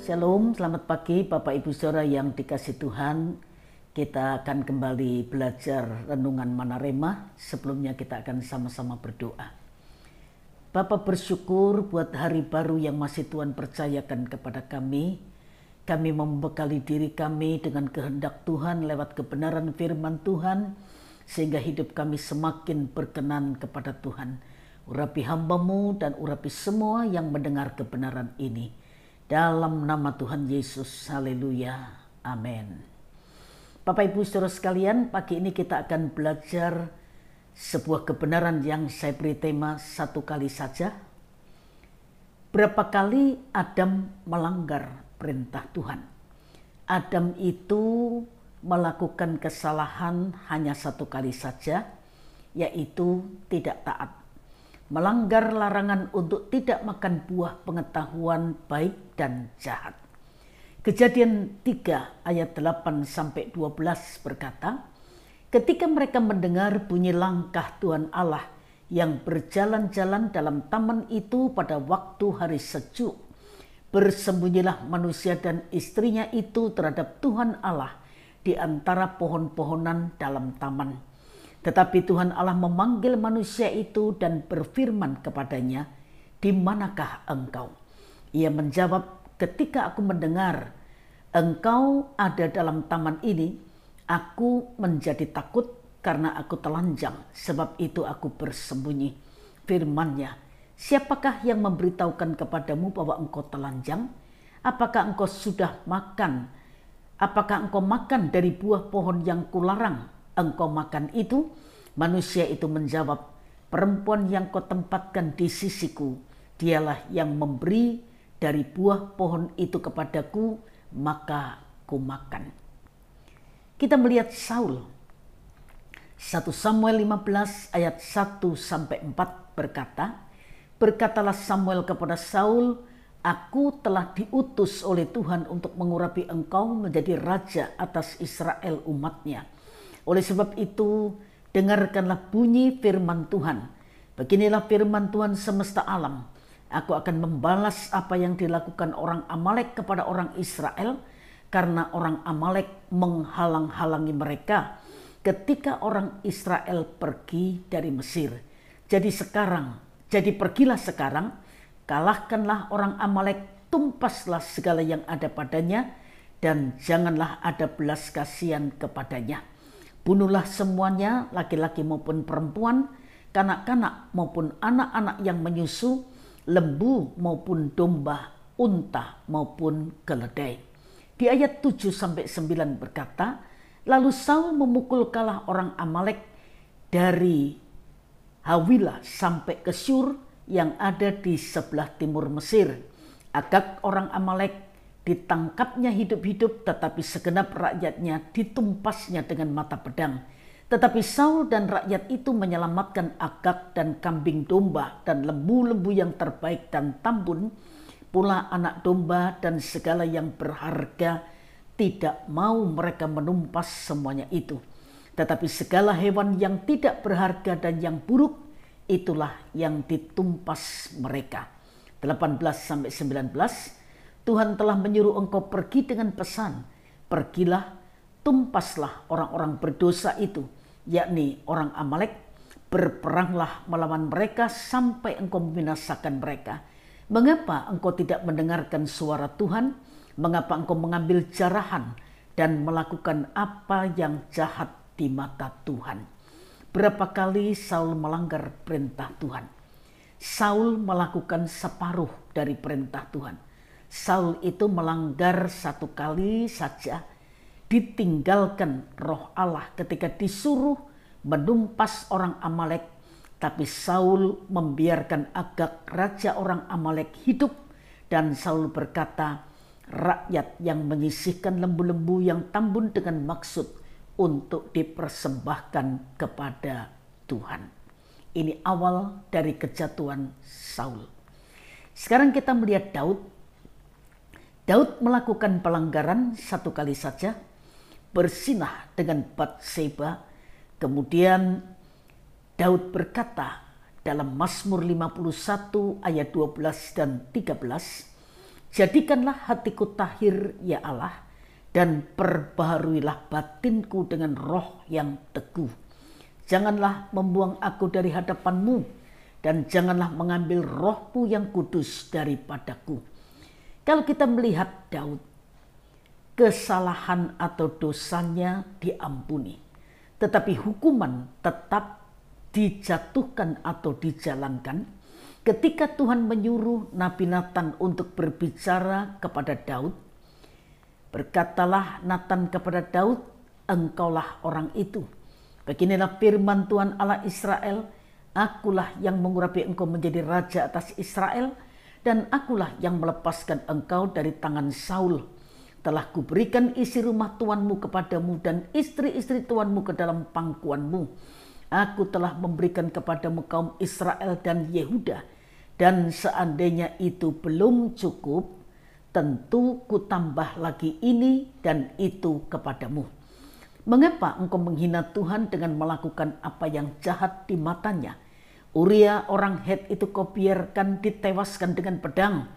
Shalom, selamat pagi Bapak Ibu Saudara yang dikasih Tuhan. Kita akan kembali belajar renungan Manarema. Sebelumnya kita akan sama-sama berdoa. Bapak bersyukur buat hari baru yang masih Tuhan percayakan kepada kami. Kami membekali diri kami dengan kehendak Tuhan lewat kebenaran firman Tuhan, sehingga hidup kami semakin berkenan kepada Tuhan. Urapi hamba-Mu dan urapi semua yang mendengar kebenaran ini. Dalam nama Tuhan Yesus, haleluya, amin. Bapak Ibu Saudara sekalian, pagi ini kita akan belajar sebuah kebenaran yang saya beri tema satu kali saja. Berapa kali Adam melanggar perintah Tuhan? Adam itu melakukan kesalahan hanya satu kali saja, yaitu tidak taat. Melanggar larangan untuk tidak makan buah pengetahuan baik dan jahat. Kejadian 3 ayat 8-12 berkata, ketika mereka mendengar bunyi langkah Tuhan Allah yang berjalan-jalan dalam taman itu pada waktu hari sejuk, bersembunyilah manusia dan istrinya itu terhadap Tuhan Allah di antara pohon-pohonan dalam taman. Tetapi Tuhan Allah memanggil manusia itu dan berfirman kepadanya, "Di manakah engkau?" Ia menjawab, "Ketika aku mendengar engkau ada dalam taman ini, aku menjadi takut karena aku telanjang, sebab itu aku bersembunyi." Firman-Nya, "Siapakah yang memberitahukan kepadamu bahwa engkau telanjang? Apakah engkau sudah makan? Apakah engkau makan dari buah pohon yang kularang engkau makan itu?" Manusia itu menjawab, "Perempuan yang kau tempatkan di sisiku, dialah yang memberi dari buah pohon itu kepadaku, maka ku makan." Kita melihat Saul. 1 Samuel 15 ayat 1-4 berkata, "Berkatalah Samuel kepada Saul, aku telah diutus oleh Tuhan untuk mengurapi engkau menjadi raja atas Israel umatnya. Oleh sebab itu, dengarkanlah bunyi firman Tuhan. Beginilah firman Tuhan semesta alam. Aku akan membalas apa yang dilakukan orang Amalek kepada orang Israel, karena orang Amalek menghalang-halangi mereka ketika orang Israel pergi dari Mesir. Jadi pergilah sekarang, kalahkanlah orang Amalek, tumpaslah segala yang ada padanya, dan janganlah ada belas kasihan kepadanya. Bunuhlah semuanya, laki-laki maupun perempuan, kanak-kanak maupun anak-anak yang menyusu, lembu maupun domba, unta maupun keledai." Di ayat 7-9 berkata, lalu Saul memukul kalah orang Amalek dari Hawilah sampai ke Syur yang ada di sebelah timur Mesir. Agag orang Amalek ditangkapnya hidup-hidup, tetapi segenap rakyatnya ditumpasnya dengan mata pedang. Tetapi Saul dan rakyat itu menyelamatkan Agag dan kambing domba dan lembu-lembu yang terbaik dan tambun, pula anak domba dan segala yang berharga. Tidak mau mereka menumpas semuanya itu. Tetapi segala hewan yang tidak berharga dan yang buruk, itulah yang ditumpas mereka. 18-19, Tuhan telah menyuruh engkau pergi dengan pesan, pergilah, tumpaslah orang-orang berdosa itu, yakni orang Amalek, berperanglah melawan mereka sampai engkau membinasakan mereka. Mengapa engkau tidak mendengarkan suara Tuhan? Mengapa engkau mengambil jarahan dan melakukan apa yang jahat di mata Tuhan? Berapa kali Saul melanggar perintah Tuhan? Saul melakukan separuh dari perintah Tuhan. Saul itu melanggar satu kali saja, ditinggalkan roh Allah ketika disuruh menumpas orang Amalek, tapi Saul membiarkan Agag raja orang Amalek hidup, dan Saul berkata, rakyat yang menyisihkan lembu-lembu yang tambun dengan maksud untuk dipersembahkan kepada Tuhan. Ini awal dari kejatuhan Saul. Sekarang kita melihat Daud. Daud melakukan pelanggaran satu kali saja, bersinah dengan Batseba. Kemudian Daud berkata dalam Mazmur 51 ayat 12 dan 13, Jadikanlah hatiku tahir ya Allah, dan perbaharuilah batinku dengan roh yang teguh. Janganlah membuang aku dari hadapan-Mu, dan janganlah mengambil roh-Mu yang kudus daripadaku. Kalau kita melihat Daud, kesalahan atau dosanya diampuni, tetapi hukuman tetap dijatuhkan atau dijalankan ketika Tuhan menyuruh Nabi Natan untuk berbicara kepada Daud. Berkatalah Natan kepada Daud, engkaulah orang itu. Beginilah firman Tuhan Allah Israel, akulah yang mengurapi engkau menjadi raja atas Israel, dan akulah yang melepaskan engkau dari tangan Saul. Telah kuberikan isi rumah tuanmu kepadamu dan istri-istri tuanmu ke dalam pangkuanmu. Aku telah memberikan kepadamu kaum Israel dan Yehuda, dan seandainya itu belum cukup, tentu kutambah lagi ini dan itu kepadamu. Mengapa engkau menghina Tuhan dengan melakukan apa yang jahat di matanya? Uria orang Het itu kau biarkan ditewaskan dengan pedang.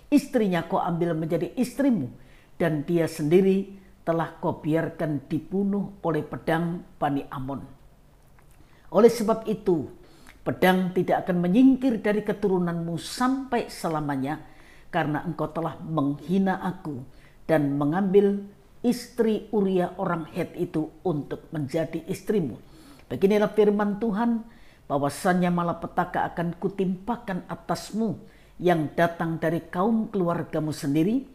Istrinya kau ambil menjadi istrimu, dan dia sendiri telah kau biarkan dibunuh oleh pedang Bani Amon. Oleh sebab itu, pedang tidak akan menyingkir dari keturunanmu sampai selamanya, karena engkau telah menghina aku dan mengambil istri Uria orang Het itu untuk menjadi istrimu. Beginilah firman Tuhan, bahwasannya malapetaka akan kutimpakan atasmu yang datang dari kaum keluargamu sendiri.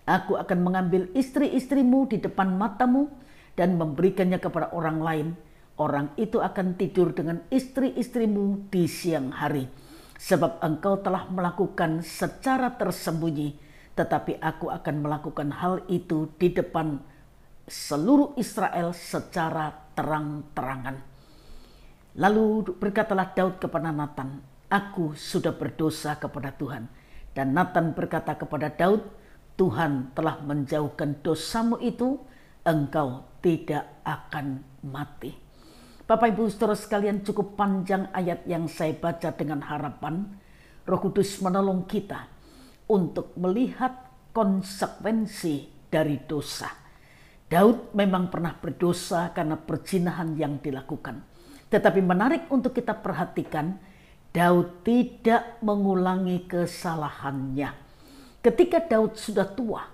Aku akan mengambil istri-istrimu di depan matamu dan memberikannya kepada orang lain. Orang itu akan tidur dengan istri-istrimu di siang hari. Sebab engkau telah melakukan secara tersembunyi, tetapi aku akan melakukan hal itu di depan seluruh Israel secara terang-terangan. Lalu berkatalah Daud kepada Natan, aku sudah berdosa kepada Tuhan. Dan Natan berkata kepada Daud, Tuhan telah menjauhkan dosamu itu, engkau tidak akan mati. Bapak Ibu Saudara sekalian, cukup panjang ayat yang saya baca dengan harapan Roh Kudus menolong kita untuk melihat konsekuensi dari dosa. Daud memang pernah berdosa karena perzinahan yang dilakukan. Tetapi menarik untuk kita perhatikan, Daud tidak mengulangi kesalahannya. Ketika Daud sudah tua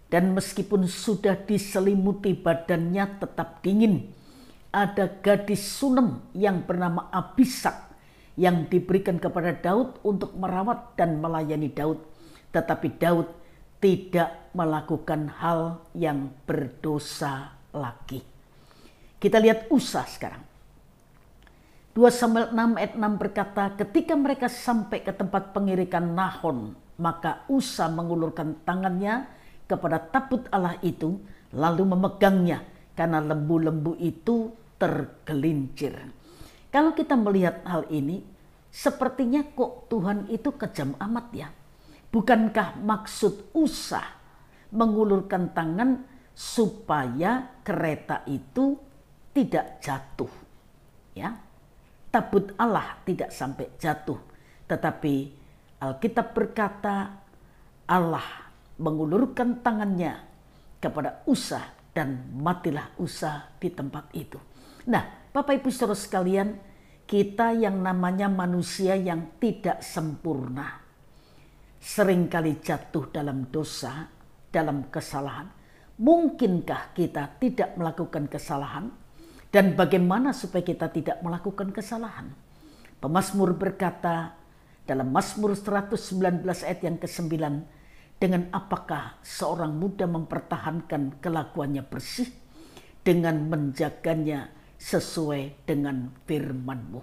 dan meskipun sudah diselimuti badannya tetap dingin, ada gadis Sunem yang bernama Abisak yang diberikan kepada Daud untuk merawat dan melayani Daud. Tetapi Daud tidak melakukan hal yang berdosa lagi. Kita lihat Usa sekarang. 2 Samuel 6 ayat 6 berkata, ketika mereka sampai ke tempat pengirikan Nahon, maka Usa mengulurkan tangannya kepada tabut Allah itu, lalu memegangnya karena lembu-lembu itu tergelincir. Kalau kita melihat hal ini, sepertinya kok Tuhan itu kejam amat ya. Bukankah maksud Usa mengulurkan tangan supaya kereta itu tidak jatuh? Ya, tabut Allah tidak sampai jatuh, tetapi Alkitab berkata Allah mengulurkan tangannya kepada Usa dan matilah Usa di tempat itu. Nah, Bapak Ibu Saudara sekalian, kita yang namanya manusia yang tidak sempurna, seringkali jatuh dalam dosa, dalam kesalahan. Mungkinkah kita tidak melakukan kesalahan? Dan bagaimana supaya kita tidak melakukan kesalahan? Pemazmur berkata, dalam Mazmur 119 ayat yang ke-9, dengan apakah seorang muda mempertahankan kelakuannya bersih? Dengan menjaganya sesuai dengan firman-Mu.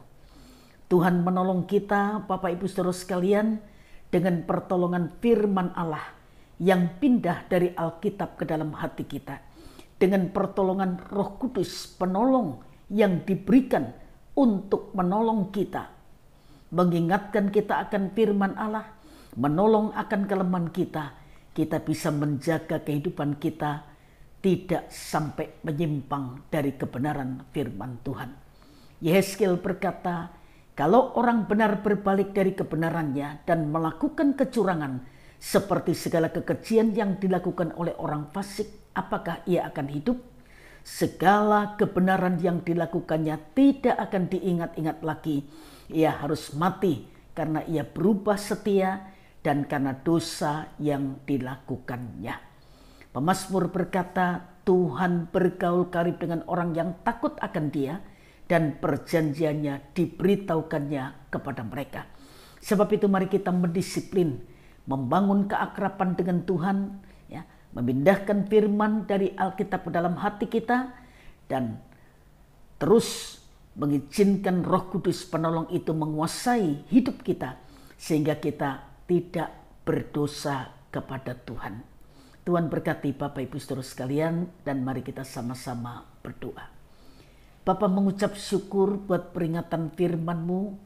Tuhan menolong kita, Bapak Ibu Saudara sekalian, dengan pertolongan firman Allah yang pindah dari Alkitab ke dalam hati kita. Dengan pertolongan Roh Kudus penolong yang diberikan untuk menolong kita, mengingatkan kita akan firman Allah, menolong akan kelemahan kita, kita bisa menjaga kehidupan kita tidak sampai menyimpang dari kebenaran firman Tuhan. Yehezkiel berkata, kalau orang benar berbalik dari kebenarannya dan melakukan kecurangan, Seperti segala kekejian yang dilakukan oleh orang fasik, apakah ia akan hidup? Segala kebenaran yang dilakukannya tidak akan diingat-ingat lagi. Ia harus mati karena ia berubah setia dan karena dosa yang dilakukannya. Pemazmur berkata, Tuhan bergaul karib dengan orang yang takut akan Dia dan perjanjiannya diberitahukannya kepada mereka. Sebab itu mari kita mendisiplin, membangun keakraban dengan Tuhan, ya, memindahkan firman dari Alkitab ke dalam hati kita dan terus mengizinkan Roh Kudus penolong itu menguasai hidup kita sehingga kita tidak berdosa kepada Tuhan. Tuhan berkati Bapak Ibu Saudara sekalian dan mari kita sama-sama berdoa. Bapa, mengucap syukur buat peringatan firman-Mu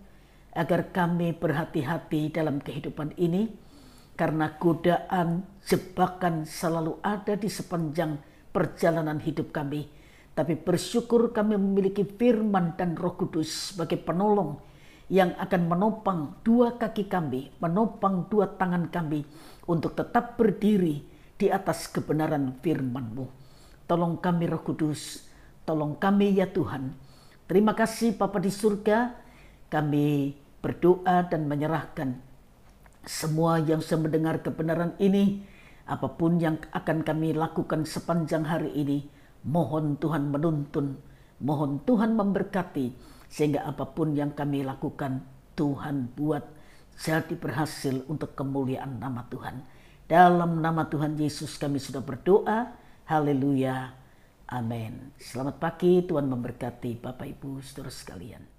agar kami berhati-hati dalam kehidupan ini karena godaan, jebakan selalu ada di sepanjang perjalanan hidup kami. Tapi bersyukur kami memiliki firman dan Roh Kudus sebagai penolong yang akan menopang dua kaki kami, menopang dua tangan kami untuk tetap berdiri di atas kebenaran firman-Mu. Tolong kami Roh Kudus, tolong kami ya Tuhan. Terima kasih Bapa di surga, kami berdoa dan menyerahkan semua yang sedang mendengar kebenaran ini, apapun yang akan kami lakukan sepanjang hari ini, mohon Tuhan menuntun, mohon Tuhan memberkati, sehingga apapun yang kami lakukan, Tuhan buat jadi berhasil untuk kemuliaan nama Tuhan. Dalam nama Tuhan Yesus kami sudah berdoa. Haleluya. Amin. Selamat pagi, Tuhan memberkati Bapak Ibu Saudara sekalian.